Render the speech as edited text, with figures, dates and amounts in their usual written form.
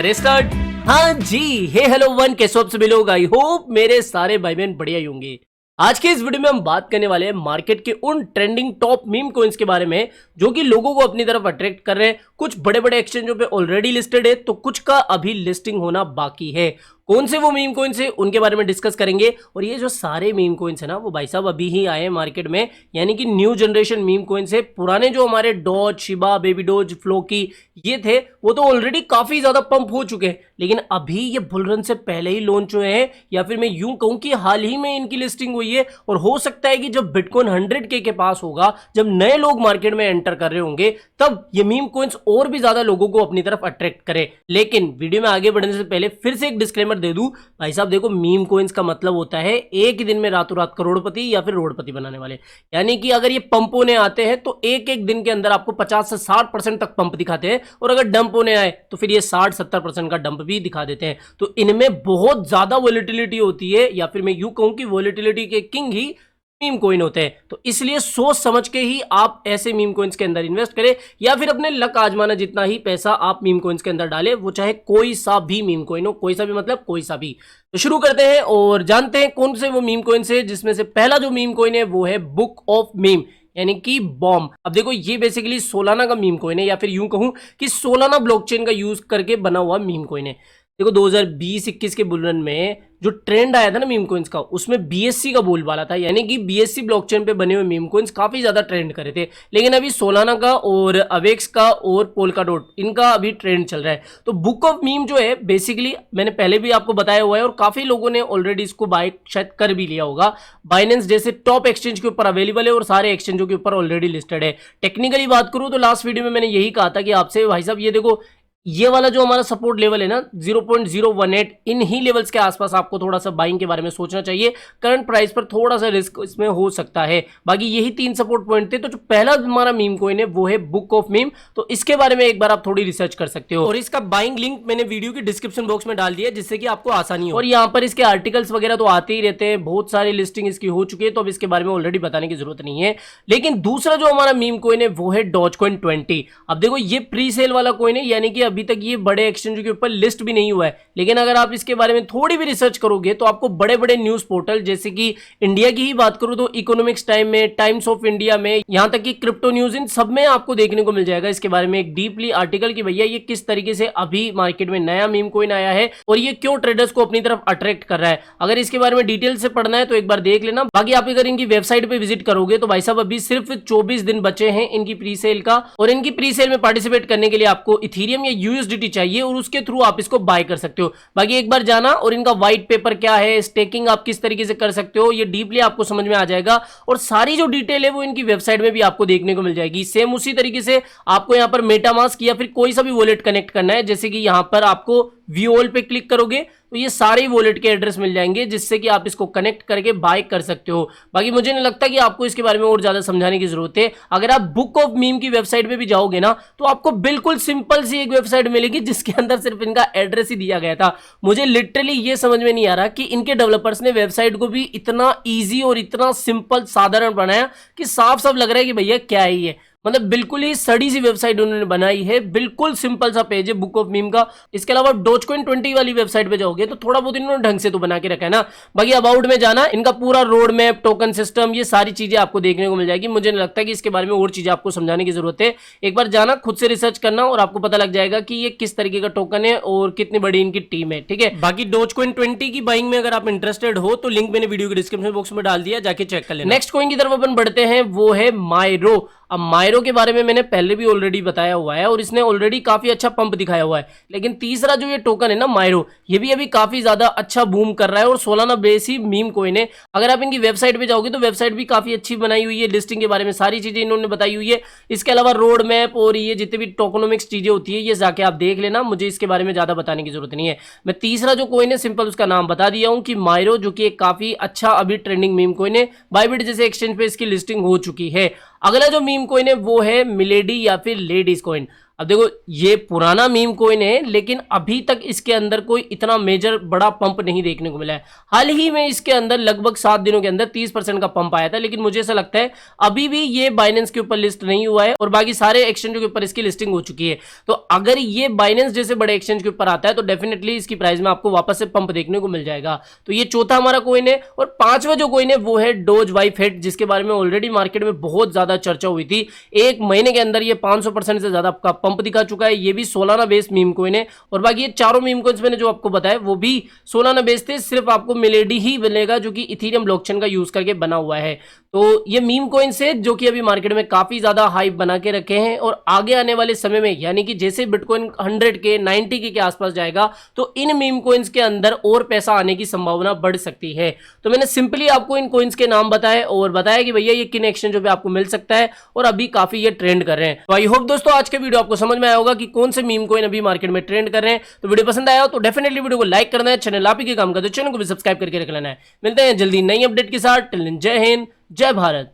करे स्टार्ट। हाँ जी, हे hello one, कैसे हो आप सभी लोग? आई होप मेरे सारे भाई बहन बढ़िया ही होंगे। आज के इस वीडियो में हम बात करने वाले हैं मार्केट के उन ट्रेंडिंग टॉप मीम कॉइन्स के बारे में जो कि लोगों को अपनी तरफ अट्रैक्ट कर रहे हैं। कुछ बड़े बड़े एक्सचेंजों पे ऑलरेडी लिस्टेड है तो कुछ का अभी लिस्टिंग होना बाकी है। कौन से वो मीम कॉइन्स है उनके बारे में डिस्कस करेंगे। और ये जो सारे मीम कॉइन्स है ना, वो भाई साहब अभी ही आए हैं मार्केट में, यानी कि न्यू जनरेशन मीम कॉइन्स है। पुराने जो हमारे Doge, Shiba, baby Doge, Floki ये थे वो तो ऑलरेडी काफी ज्यादा पंप हो चुके हैं, लेकिन अभी ये बुल रन से पहले ही लॉन्च हुए हैं, या फिर मैं यूं कहूं कि हाल ही में इनकी लिस्टिंग हुई है। और हो सकता है कि जब बिटकॉइन 100K के पास होगा, जब नए लोग मार्केट में एंटर कर रहे होंगे, तब ये मीम कॉइन्स और भी ज्यादा लोगों को अपनी तरफ अट्रैक्ट करे। लेकिन वीडियो में आगे बढ़ने से पहले फिर से एक डिस्क्लेमर दे दूं भाई साहब, देखो मीम कॉइन्स का मतलब होता है एक ही दिन में रातों रात करोड़पति या फिर रोडपति बनाने वाले। यानी कि अगर ये पंप होने आते हैं तो एक एक दिन के अंदर आपको 50 से 60% तक पंप दिखाते हैं, और अगर डंप होने आए तो फिर ये 60-70% का डंप भी दिखा देते हैं। तो इनमें बहुत ज्यादा वोलेटिलिटी होती है, या फिर मैं यूं कहूं कि वोलेटिलिटी के किंग ही मीम कॉइन होते हैं। तो इसलिए सोच समझ के ही आप ऐसे मीम कॉइन्स के अंदर इन्वेस्ट करें, या फिर अपने लक आजमाना जितना ही पैसा आप मीम कॉइन्स के अंदर डालें, वो चाहे कोई सा भी मीम कॉइन हो। कोई सा भी मतलब कोई सा भी। तो शुरू करते हैं और जानते हैं कौन से वो मीम कॉइन्स है, जिसमें से पहला जो मीम कॉइन है वो है बुक ऑफ मीम, यानी कि बॉम। अब देखो ये बेसिकली सोलाना का मीम कॉइन है, या फिर यूं कहूं कि सोलाना ब्लॉकचेन का यूज करके बना हुआ मीम कॉइन है। देखो 2020-21 के बुल रन में जो ट्रेंड आया था ना मीम कॉइन्स का, उसमें BSC का बोलबाला था, यानी कि BSC ब्लॉकचेन पे बने हुए मीम कॉइन्स काफी ज्यादा ट्रेंड करे थे। लेकिन अभी सोलाना का और अवेक्स का और पोल्काडॉट, इनका अभी ट्रेंड चल रहा है। तो बुक ऑफ मीम जो है बेसिकली मैंने पहले भी आपको बताया हुआ है, और काफी लोगों ने ऑलरेडी इसको बाय शायद कर भी लिया होगा। बाइनेंस जैसे टॉप एक्सचेंज के ऊपर अवेलेबल है और सारे एक्सचेंजों के ऊपर ऑलरेडी लिस्टेड है। टेक्निकली बात करूं तो लास्ट वीडियो में मैंने यही कहा था कि आपसे भाई साहब ये देखो, ये वाला जो हमारा सपोर्ट लेवल है ना 0.018, इन ही लेवल्स के आसपास आपको थोड़ा सा बाइंग के बारे में सोचना चाहिए। करंट प्राइस पर थोड़ा सा रिस्क इसमें हो सकता है। बाकी यही 3 सपोर्ट पॉइंट थे। तो जो पहला हमारा मीम कॉइन है वो है बुक ऑफ मीम। तो इसके बारे में एक बार आप थोड़ी रिसर्च कर सकते हो, और इसका बाइंग लिंक मैंने वीडियो की डिस्क्रिप्शन बॉक्स में डाल दिया, जिससे कि आपको आसानी हो। और यहाँ पर इसके आर्टिकल्स वगैरह तो आते ही रहते हैं, बहुत सारी लिस्टिंग इसकी हो चुकी है, तो अब इसके बारे में ऑलरेडी बताने की जरूरत नहीं है। लेकिन दूसरा जो हमारा मीम कॉइन है वो है डॉजकॉइन 20। अब देखो ये प्री सेल वाला कॉइन है, यानी कि अभी तक ये बड़े एक्सचेंज के ऊपर लिस्ट भी नहीं हुआ है। लेकिन अगर आप इसके बारे में थोड़ी भी रिसर्च करोगे तो आपको बड़े बड़े न्यूज पोर्टल, जैसे कि इंडिया की ही बात करूं तो इकोनॉमिक्स टाइम में, टाइम्स ऑफ इंडिया में, यहां तक कि क्रिप्टो न्यूज, इन सब में आपको देखने को मिल जाएगा इसके बारे में एक डीपली आर्टिकल कि भैया ये किस तरीके से अभी मार्केट में नया मीम कॉइन आया है और ये क्यों ट्रेडर्स को अपनी तरफ अट्रैक्ट कर रहा है। अगर इसके बारे में डिटेल से पढ़ना है तो एक बार देख लेना। बाकी आप अगर इनकी वेबसाइट पे विजिट करोगे तो भाई साहब अभी सिर्फ 24 दिन बचे हैं इनकी प्री सेल का, और इनकी प्री सेल में पार्टिसिपेट करने के लिए आपको इथेरियम या USDT चाहिए, और उसके थ्रू आप इसको बाय कर सकते हो। बाकी एक बार जाना और इनका व्हाइट पेपर क्या है, स्टेकिंग आप किस तरीके से कर सकते हो, ये डीपली आपको समझ में आ जाएगा। और सारी जो डिटेल है वो इनकी वेबसाइट में भी आपको देखने को मिल जाएगी। सेम उसी तरीके से आपको यहाँ पर मेटामास्क या फिर कोई सा भी वॉलेट कनेक्ट करना है, जैसे कि यहाँ पर आपको व्यू ऑल पे क्लिक करोगे तो ये सारे वॉलेट के एड्रेस मिल जाएंगे, जिससे कि आप इसको कनेक्ट करके बाय कर सकते हो। बाकी मुझे नहीं लगता कि आपको इसके बारे में और ज्यादा समझाने की जरूरत है। अगर आप बुक ऑफ मीम की वेबसाइट पे भी जाओगे ना, तो आपको बिल्कुल सिंपल सी एक वेबसाइट मिलेगी जिसके अंदर सिर्फ इनका एड्रेस ही दिया गया था। मुझे लिटरली ये समझ में नहीं आ रहा कि इनके डेवलपर्स ने वेबसाइट को भी इतना ईजी और इतना सिंपल साधारण बनाया कि साफ साफ लग रहा है कि भैया क्या है ये। मतलब बिल्कुल ही सड़ी सी वेबसाइट उन्होंने बनाई है, बिल्कुल सिंपल सा पेज है बुक ऑफ मीम का। इसके अलावा डॉजकॉइन 20 वाली वेबसाइट पे जाओगे तो थोड़ा बहुत इन्होंने ढंग से तो बना के रखा है ना। बाकी अबाउट में जाना, इनका पूरा रोड मैप, टोकन सिस्टम, ये सारी चीजें आपको देखने को मिल जाएगी। मुझे नहीं लगता कि इसके बारे में और चीजें आपको समझाने की जरूरत है। एक बार जाना, खुद से रिसर्च करना, और आपको पता लग जाएगा कि ये किस तरीके का टोकन है और कितनी बड़ी इनकी टीम है। ठीक है, बाकी डॉजकॉइन 20 की बाइंग में अगर आप इंटरेस्टेड हो तो लिंक मैंने वीडियो के डिस्क्रिप्शन बॉक्स में डाल दिया, जाके चेक कर लेना। नेक्स्ट कॉइन की तरफ अपन बढ़ते हैं, वो है मायरो। अब मायरो के बारे में मैंने पहले भी ऑलरेडी बताया हुआ है, और इसने ऑलरेडी काफी अच्छा पंप दिखाया हुआ है। लेकिन तीसरा जो ये टोकन है ना मायरो, ये भी अभी काफी ज्यादा अच्छा बूम कर रहा है, और सोलाना बेस ही मीम कॉइन है। अगर आप इनकी वेबसाइट पे जाओगे तो वेबसाइट भी काफी अच्छी बनाई हुई है, लिस्टिंग के बारे में सारी चीजें इन्होंने बताई हुई है। इसके अलावा रोड मैप और ये जितने भी टोकनोमिक्स चीजें होती है ये जाके आप देख लेना, मुझे इसके बारे में ज्यादा बताने की जरूरत नहीं है। मैं तीसरा जो कॉइन है सिंपल उसका नाम बता दिया हूं कि मायरो, जो कि एक काफी अच्छा अभी ट्रेंडिंग मीम कॉइन है। बाइबिट जैसे एक्सचेंज पे इसकी लिस्टिंग हो चुकी है। अगला जो मीम कॉइन है वो है मिलेडी या फिर लेडीज कॉइन। अब देखो ये पुराना मीम कॉइन है, लेकिन अभी तक इसके अंदर कोई इतना मेजर बड़ा पंप नहीं देखने को मिला है। हाल ही में इसके अंदर लगभग 7 दिनों के अंदर 30% का पंप आया था, लेकिन मुझे ऐसा लगता है अभी भी ये बाइनेंस के ऊपर लिस्ट नहीं हुआ है और बाकी सारे एक्सचेंजों के ऊपर इसकी लिस्टिंग हो चुकी है। तो अगर ये बाइनेंस जैसे बड़े एक्सचेंज के ऊपर आता है तो डेफिनेटली इसकी प्राइस में आपको वापस से पंप देखने को मिल जाएगा। तो ये चौथा हमारा कॉइन है। और पांचवा जो कॉइन है वो है डोज वाई फेट, जिसके बारे में ऑलरेडी मार्केट में बहुत ज्यादा चर्चा हुई थी। एक महीने के अंदर ये 500% से ज्यादा का पंप दिखा चुका है। ये भी सोलाना बेस्ड मीम कॉइन है और बाकी ये चारों मीम कॉइन्स मैंने जो आपको बताया वो भी सोलाना बेस्ड थे। सिर्फ आपको मिलेडी ही मिलेगा जो कि इथेरियम ब्लॉकचेन का यूज करके बना हुआ है। तो ये मीम कॉइन्स है जो कि अभी मार्केट में काफी ज्यादा हाइप बना के रखे हैं और आगे आने वाले समय में यानी कि जैसे बिटकॉइन 100 के 90 के आसपास जाएगा तो इन मीम कॉइन्स के अंदर और पैसा आने की संभावना बढ़ सकती है। तो मैंने सिंपली आपको इन कॉइन्स के नाम बताए और बताया कि भैया ये किन एक्सचेंजों पे आपको मिल सकता है और अभी काफी ये ट्रेंड कर रहे हैं। तो आई होप दोस्तों आज के वीडियो आपको समझ में आया होगा कि कौन से मीम कॉइन अभी मार्केट में ट्रेंड कर रहे हैं। तो वीडियो पसंद आया हो तो डेफिनेटली वीडियो को लाइक करना है, चैनल आप ही के काम का तो चैनल को भी सब्सक्राइब करके रख लेना है। मिलते हैं जल्दी नई अपडेट के साथ। टिल देन जय हिंद, जय भारत।